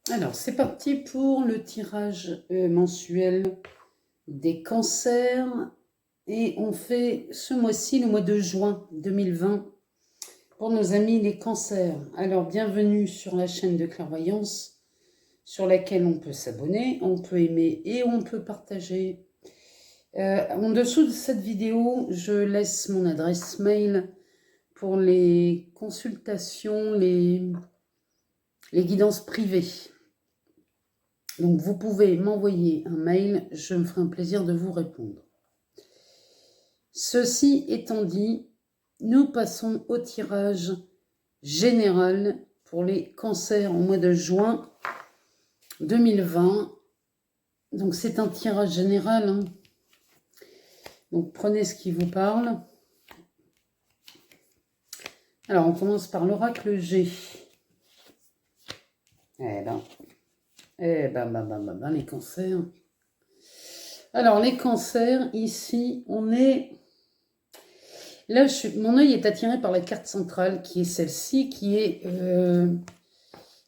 Alors, c'est parti pour le tirage mensuel des cancers. Et on fait ce mois-ci, le mois de juin 2020, pour nos amis les cancers. Alors, bienvenue sur la chaîne de clairvoyance, sur laquelle on peut s'abonner, on peut aimer et on peut partager. En dessous de cette vidéo, je laisse mon adresse mail pour les consultations, les guidances privées. Donc, vous pouvez m'envoyer un mail, je me ferai un plaisir de vous répondre. Ceci étant dit, nous passons au tirage général pour les cancers au mois de juin 2020. Donc, c'est un tirage général, hein. Donc, prenez ce qui vous parle. Alors, on commence par l'oracle G. Les cancers. Alors, les cancers, ici, on est... Là, mon œil est attiré par la carte centrale, qui est celle-ci, qui est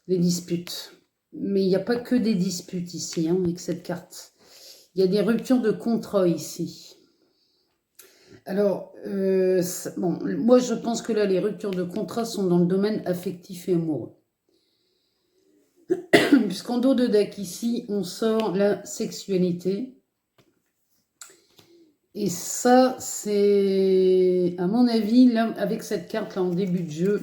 les disputes. Mais il n'y a pas que des disputes ici, hein, avec cette carte. Il y a des ruptures de contrat ici. Alors, bon, moi, je pense que là, les ruptures de contrat sont dans le domaine affectif et amoureux. Puisqu'en dos de deck, ici, on sort la sexualité. Et ça, c'est, à mon avis, là, avec cette carte-là en début de jeu,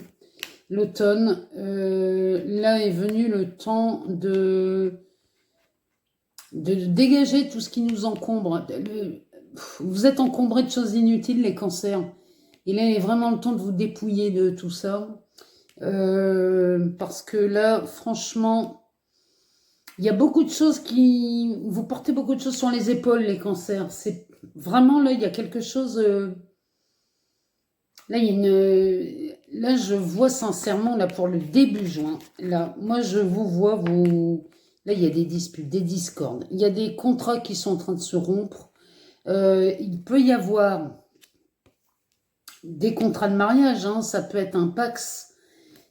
l'automne, là est venu le temps de dégager tout ce qui nous encombre. Vous êtes encombré de choses inutiles, les cancers. Et là, il est vraiment le temps de vous dépouiller de tout ça. Parce que là, franchement, il y a beaucoup de choses qui... Vous portez beaucoup de choses sur les épaules, les cancers. C'est vraiment, là, il y a quelque chose... Là, il y a une... Là, je vois sincèrement, là, pour le début juin, là, moi, je vous vois, vous... Là, il y a des disputes, des discordes. Il y a des contrats qui sont en train de se rompre. Il peut y avoir des contrats de mariage, hein. Ça peut être un Pacs,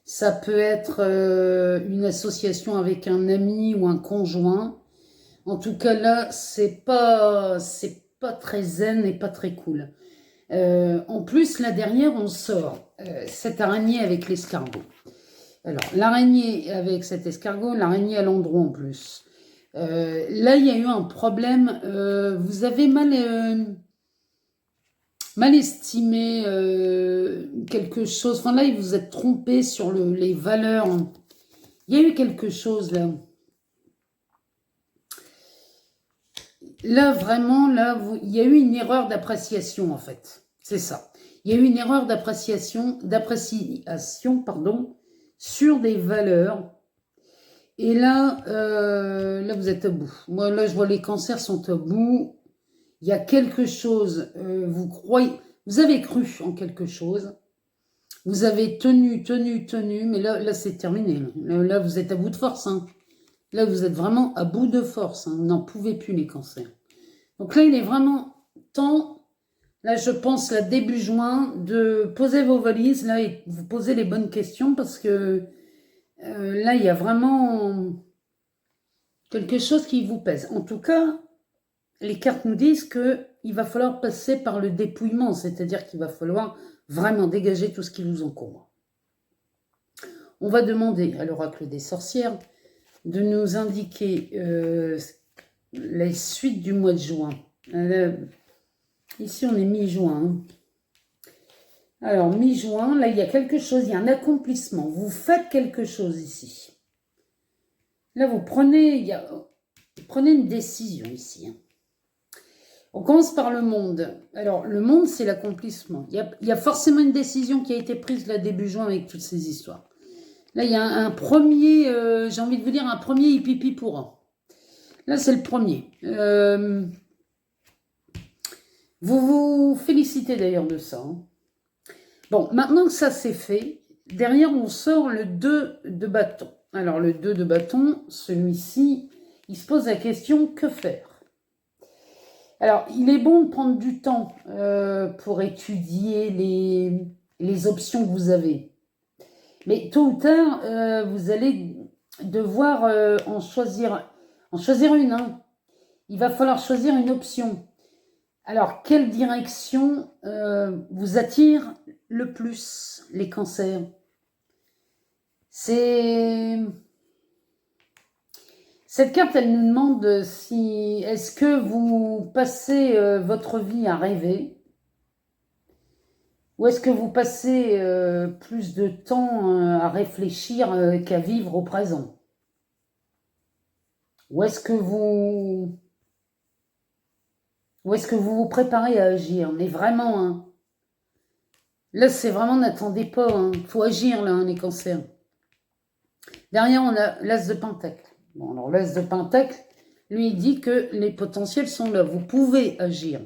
ça peut être une association avec un ami ou un conjoint. En tout cas, là, c'est pas très zen et pas très cool. En plus, là derrière, on sort cette araignée avec l'escargot. Alors, l'araignée avec cet escargot, l'araignée à l'endroit en plus. Là, il y a eu un problème. Vous avez mal estimé quelque chose. Enfin, là, vous vous êtes trompé sur les valeurs. Il y a eu quelque chose, là. Là, vraiment, là, il y a eu une erreur d'appréciation, en fait. C'est ça. Il y a eu une erreur d'appréciation, pardon, sur des valeurs. Et là, là, vous êtes à bout. Moi, là, je vois les cancers sont à bout. Il y a quelque chose, vous avez cru en quelque chose. Vous avez tenu, mais là c'est terminé. Là, vous êtes à bout de force, hein. Là, vous êtes vraiment à bout de force, hein. Vous n'en pouvez plus, les cancers. Donc là, il est vraiment temps, là, je pense, là, début juin, de poser vos valises, là, et vous poser les bonnes questions, parce que là, il y a vraiment quelque chose qui vous pèse. En tout cas, les cartes nous disent qu'il va falloir passer par le dépouillement, c'est-à-dire qu'il va falloir vraiment dégager tout ce qui vous encombre. On va demander à l'oracle des sorcières de nous indiquer les suites du mois de juin. Ici, on est mi-juin. Hein. Alors, mi-juin, là, il y a quelque chose, il y a un accomplissement. Vous faites quelque chose ici. Là, vous prenez une décision ici. Hein. On commence par le monde. Alors, le monde, c'est l'accomplissement. Il y a forcément une décision qui a été prise là début juin avec toutes ces histoires. Là, il y a un premier, j'ai envie de vous dire, un premier hippie pour un. Là, c'est le premier. Vous vous félicitez d'ailleurs de ça. Hein. Bon, maintenant que ça c'est fait, derrière, on sort le 2 de bâton. Alors, le 2 de bâton, celui-ci, il se pose la question, que faire? Alors, il est bon de prendre du temps pour étudier les options que vous avez. Mais tôt ou tard, vous allez devoir en choisir une. Hein. Il va falloir choisir une option. Alors, quelle direction vous attire le plus, les cancers? Cette carte, elle nous demande si est-ce que vous passez votre vie à rêver ou est-ce que vous passez plus de temps à réfléchir qu'à vivre au présent? Ou est-ce que vous vous préparez à agir? Mais vraiment, hein. Là, c'est vraiment, n'attendez pas. Il faut agir, là, hein, les cancers. Derrière, on a l'as de pentacle. Bon, alors l'as de pentacle, lui, il dit que les potentiels sont là. Vous pouvez agir.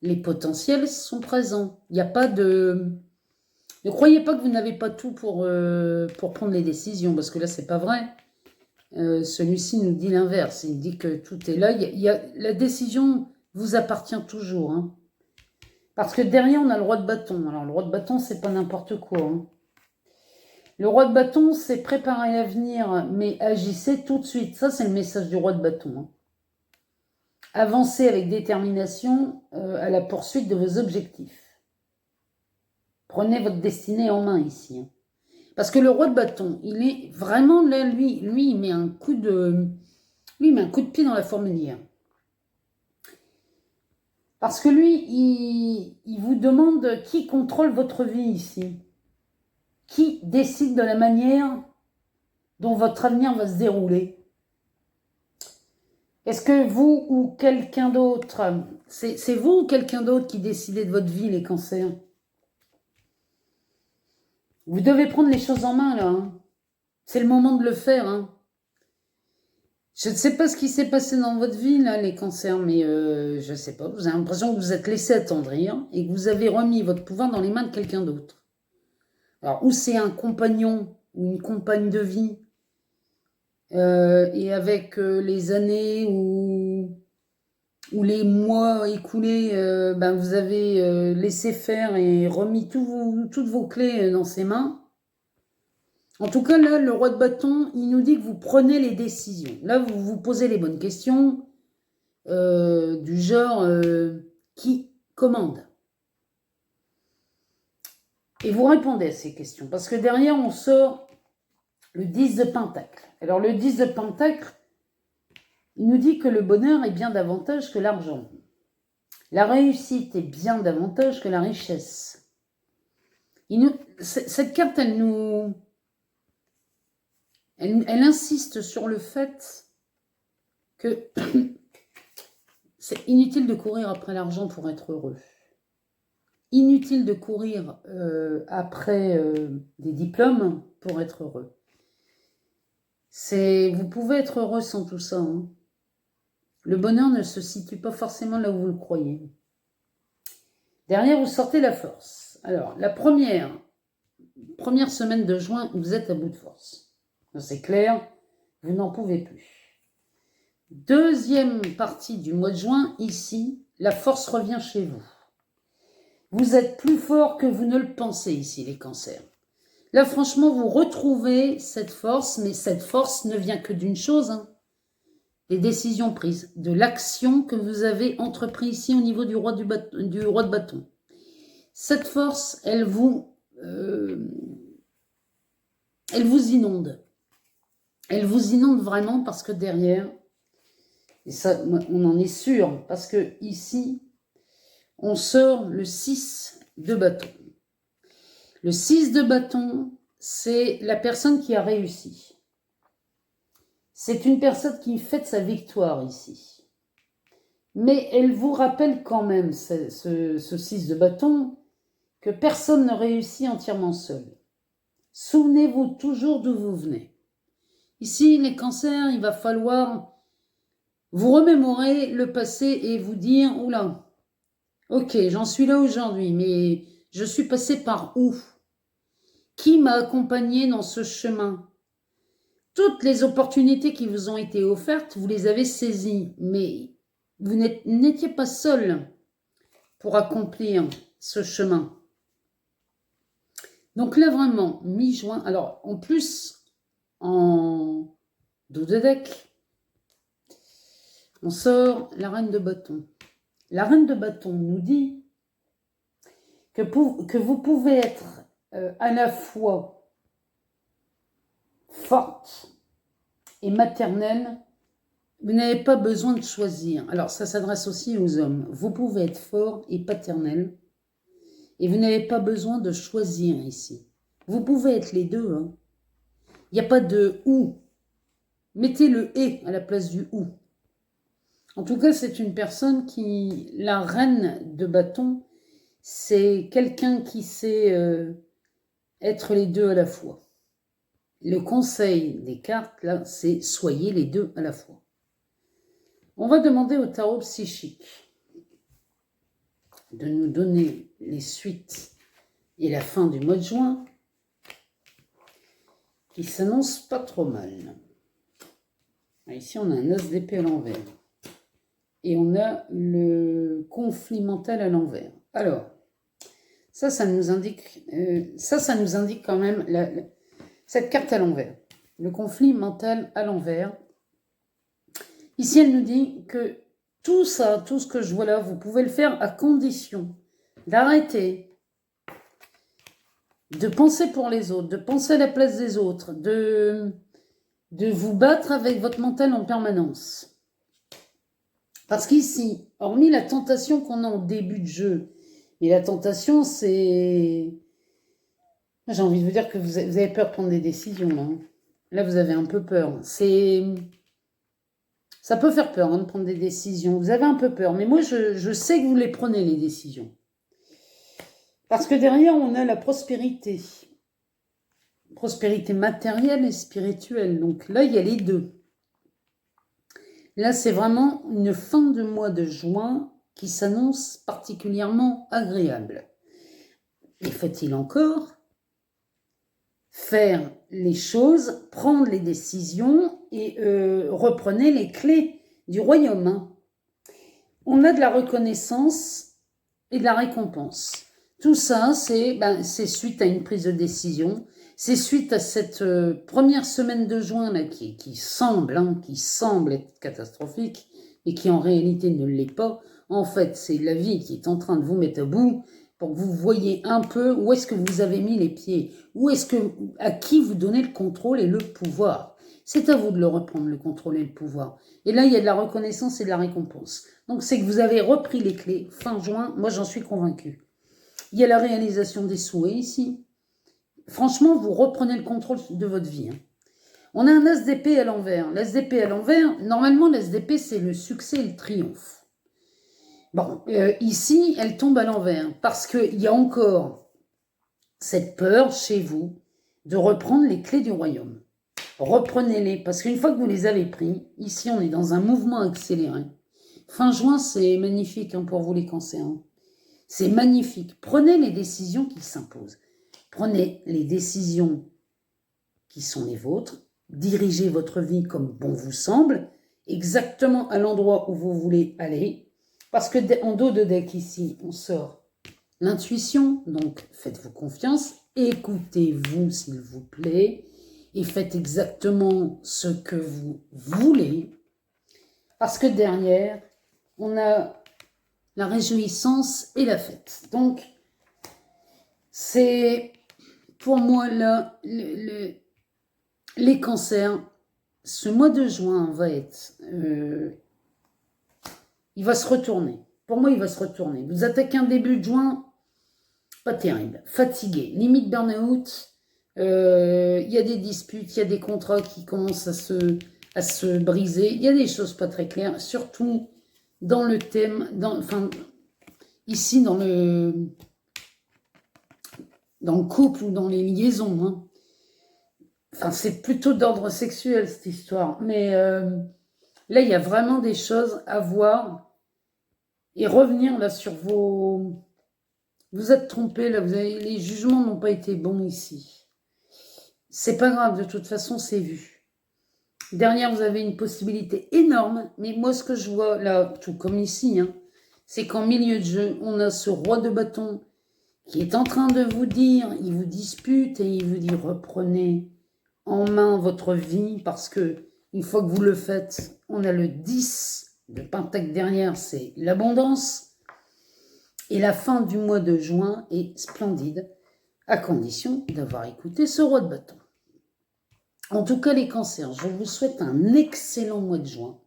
Les potentiels sont présents. Il n'y a pas de... Ne croyez pas que vous n'avez pas tout pour prendre les décisions, parce que là, c'est pas vrai. Celui-ci nous dit l'inverse. Il dit que tout est là. La décision vous appartient toujours. Hein. Parce que derrière, on a le roi de bâton. Alors, le roi de bâton, c'est pas n'importe quoi. Hein. Le roi de bâton, c'est préparer l'avenir, mais agissez tout de suite. Ça, c'est le message du roi de bâton. Hein. Avancez avec détermination à la poursuite de vos objectifs. Prenez votre destinée en main ici. Hein. Parce que le roi de bâton, il est vraiment là, lui, il met un coup de pied dans la fourmilière. Parce que lui, il vous demande qui contrôle votre vie ici. Qui décide de la manière dont votre avenir va se dérouler. Est-ce que vous ou quelqu'un d'autre, c'est vous ou quelqu'un d'autre qui décidez de votre vie, les cancers? Vous devez prendre les choses en main, là. Hein. C'est le moment de le faire. Hein. Je ne sais pas ce qui s'est passé dans votre vie, là, les cancers, mais je ne sais pas. Vous avez l'impression que vous êtes laissé attendrir et que vous avez remis votre pouvoir dans les mains de quelqu'un d'autre. Alors, ou c'est un compagnon ou une compagne de vie, et avec les années ou les mois écoulés, vous avez laissé faire et remis toutes vos clés dans ses mains. En tout cas, là, le roi de bâton, il nous dit que vous prenez les décisions. Là, vous vous posez les bonnes questions, du genre, qui commande? Et vous répondez à ces questions. Parce que derrière, on sort le 10 de pentacle. Alors, le 10 de pentacle, il nous dit que le bonheur est bien davantage que l'argent. La réussite est bien davantage que la richesse. Cette carte, elle insiste sur le fait que c'est inutile de courir après l'argent pour être heureux. Inutile de courir après des diplômes pour être heureux. Vous pouvez être heureux sans tout ça. Hein. Le bonheur ne se situe pas forcément là où vous le croyez. Derrière, vous sortez la force. Alors, la première semaine de juin, vous êtes à bout de force. C'est clair, vous n'en pouvez plus. Deuxième partie du mois de juin, ici, la force revient chez vous. Vous êtes plus fort que vous ne le pensez ici, les cancers. Là, franchement, vous retrouvez cette force, mais cette force ne vient que d'une chose, hein. Les décisions prises, de l'action que vous avez entreprise ici au niveau du roi de bâton. Cette force, elle vous inonde. Elle vous inonde vraiment parce que derrière, et ça, on en est sûr, parce que ici, on sort le 6 de bâton. Le 6 de bâton, c'est la personne qui a réussi. C'est une personne qui fête sa victoire ici. Mais elle vous rappelle quand même, ce 6 de bâton, que personne ne réussit entièrement seul. Souvenez-vous toujours d'où vous venez. Ici, les cancers, il va falloir vous remémorer le passé et vous dire, oula, ok, j'en suis là aujourd'hui, mais je suis passé par où? Qui m'a accompagné dans ce chemin? Toutes les opportunités qui vous ont été offertes, vous les avez saisies, mais vous n'étiez pas seul pour accomplir ce chemin. Donc là, vraiment, mi-juin, alors en plus, en dos de deck. On sort la reine de bâton. La reine de bâton nous dit que vous pouvez être à la fois forte et maternelle. Vous n'avez pas besoin de choisir. Alors, ça s'adresse aussi aux hommes. Vous pouvez être fort et paternel. Et vous n'avez pas besoin de choisir ici. Vous pouvez être les deux. Hein. Il n'y a pas de « ou ». Mettez le « et » à la place du « ou ». En tout cas, c'est une personne qui... La reine de bâton, c'est quelqu'un qui sait être les deux à la fois. Le conseil des cartes, là, c'est « soyez les deux à la fois ». On va demander au tarot psychique de nous donner les suites et la fin du mois de juin qui s'annonce pas trop mal. Ici, on a un as d'épée à l'envers et on a le conflit mental à l'envers. Alors, ça nous indique, ça nous indique quand même cette carte à l'envers. Le conflit mental à l'envers. Ici, elle nous dit que tout ça, tout ce que je vois là, vous pouvez le faire à condition d'arrêter de penser pour les autres, de penser à la place des autres, de vous battre avec votre mental en permanence. Parce qu'ici, hormis la tentation qu'on a en début de jeu, mais la tentation, c'est... J'ai envie de vous dire que vous avez peur de prendre des décisions, là. Là, vous avez un peu peur. Ça peut faire peur de prendre des décisions. Vous avez un peu peur. Mais moi, je sais que vous les prenez, les décisions. Parce que derrière, on a la prospérité. Prospérité matérielle et spirituelle. Donc là, il y a les deux. Là, c'est vraiment une fin de mois de juin qui s'annonce particulièrement agréable. Et faut-il encore faire les choses, prendre les décisions et reprenez les clés du royaume. Hein. On a de la reconnaissance et de la récompense. Tout ça, c'est suite à une prise de décision. C'est suite à cette première semaine de juin là, qui semble être catastrophique et qui en réalité ne l'est pas. En fait, c'est la vie qui est en train de vous mettre à bout pour que vous voyez un peu où est-ce que vous avez mis les pieds, à qui vous donnez le contrôle et le pouvoir. C'est à vous de le reprendre, le contrôle et le pouvoir. Et là, il y a de la reconnaissance et de la récompense. Donc, c'est que vous avez repris les clés fin juin. Moi, j'en suis convaincue. Il y a la réalisation des souhaits ici. Franchement, vous reprenez le contrôle de votre vie. Hein. On a un as d'épée à l'envers. L'as d'épée à l'envers, normalement, l'as d'épée, c'est le succès et le triomphe. Bon, ici, elle tombe à l'envers parce qu'il y a encore cette peur chez vous de reprendre les clés du royaume. Reprenez-les, parce qu'une fois que vous les avez pris, ici, on est dans un mouvement accéléré. Fin juin, c'est magnifique hein, pour vous les cancers. Hein. C'est magnifique. Prenez les décisions qui s'imposent. Prenez les décisions qui sont les vôtres. Dirigez votre vie comme bon vous semble, exactement à l'endroit où vous voulez aller. Parce que en dos de deck ici, on sort l'intuition, donc faites-vous confiance, écoutez-vous s'il vous plaît, et faites exactement ce que vous voulez. Parce que derrière, on a la réjouissance et la fête. Donc, c'est pour moi là, les cancers, ce mois de juin va être... il va se retourner. Pour moi, il va se retourner. Vous attaquez un début de juin, pas terrible. Fatigué, limite burn-out. Il y a des disputes, il y a des contrats qui commencent à se briser. Il y a des choses pas très claires, surtout dans le thème, ici dans le couple ou dans les liaisons. Hein. Enfin, c'est plutôt d'ordre sexuel cette histoire. Mais là, il y a vraiment des choses à voir. Et revenir là sur vos... Vous êtes trompé, là, les jugements n'ont pas été bons ici. C'est pas grave, de toute façon, c'est vu. Derrière, vous avez une possibilité énorme, mais moi, ce que je vois là, tout comme ici, hein, c'est qu'en milieu de jeu, on a ce roi de bâton qui est en train de vous dire, il vous dispute et il vous dit reprenez en main votre vie parce que Une fois que vous le faites, on a le 10 de pentacle derrière, c'est l'abondance. Et la fin du mois de juin est splendide, à condition d'avoir écouté ce roi de bâton. En tout cas, les cancers, je vous souhaite un excellent mois de juin.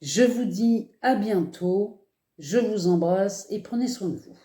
Je vous dis à bientôt, je vous embrasse et prenez soin de vous.